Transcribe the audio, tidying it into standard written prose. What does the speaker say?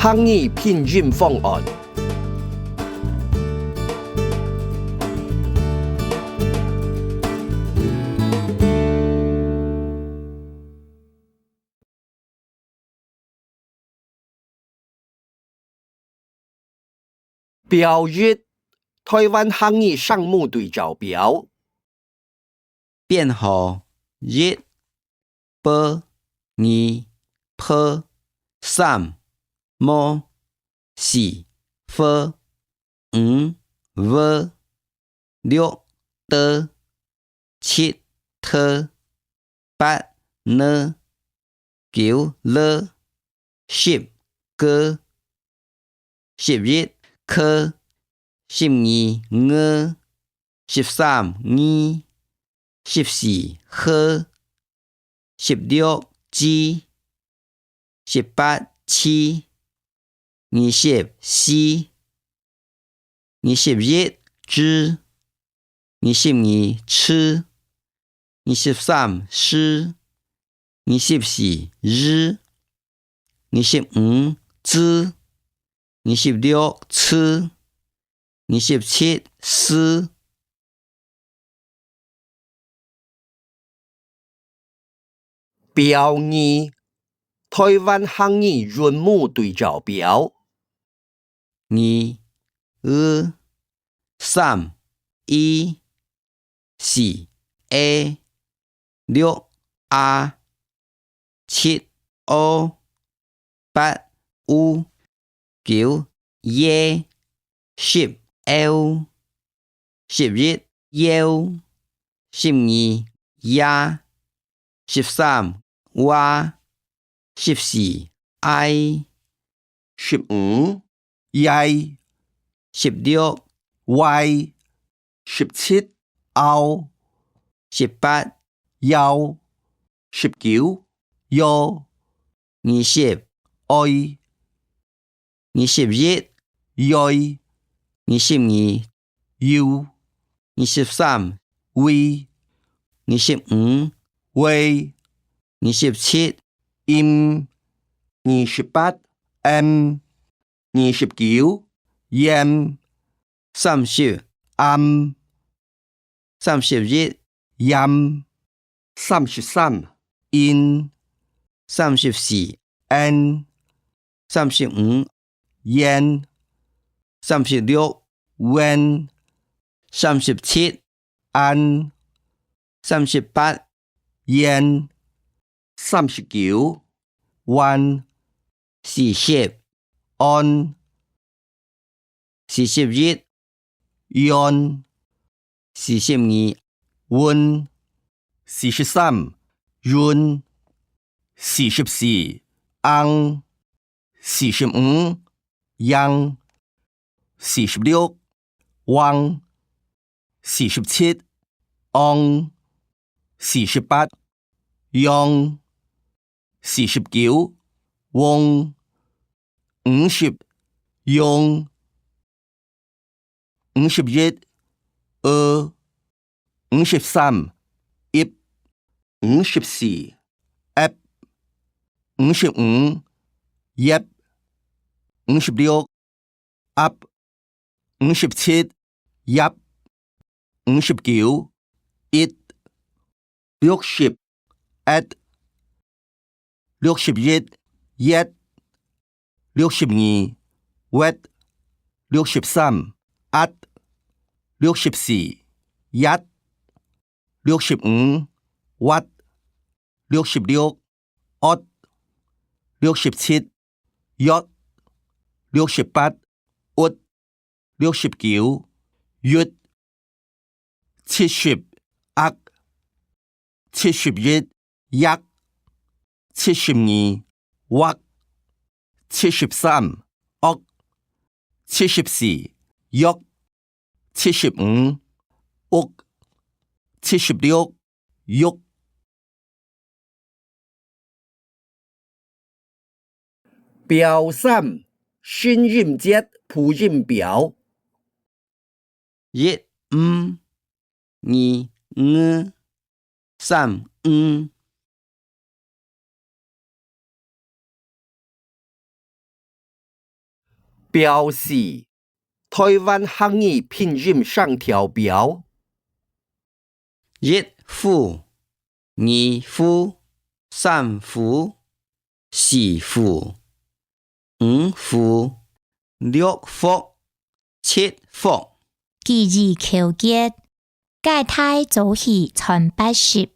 汉语拼音方案。表一，台湾汉语项目对照表。编号1、8、2、8、3、5、4、5、5、5、6、7、7、8、9、9、10、9、11、9、12、2、13、2、14、2、16、G、18、7、20、4、21、G、22、7、23、4、24、日、25、Z、26、7、27、4。表二，台湾汉语韵母对照表。2、2、3、1、4、A、6、A、7、O、8、U、9、Y、10、L、11、U、12、Y、13、Y、14、I、15 Y、 16、Y、 17 O、 18、Y、 19 Y、 20、I、 21、Y、 22、U、 23、V、 25、W、 27、M、 28 M、 29 M、 30、M、 31、M、 33 In、 34、N、 35、Yen、 36、When、 37、An、 38、Yen、 39 One、 40、On、 41、On、 42、Wun、 43 Yun、 44 Ang、 45 Yang、 46 Wang、 47 Ong、 48 Yong、 49 Wong、 50 Yong、 51 53 Ip、 54 Ep、 55 Yep、 56 Up、 57 Yap、 59 It、 60 At、 61 Yet、 62 Wet、 63 At、 64 Yat、 65 What、 66 Ot、 67 Yot、 68 Ut、 69 Yut、 70 Ak、 71 Yak、 72 Wak、 73 Ok、 74 Yok、 75 Uk、 76 Yuk。表三，新音节谱音表。1、2、3、表示台灣客語拼音上條表。一夫、二夫、三夫、四夫、五夫、六夫、七夫。記憶口訣，介態組戲傳八十。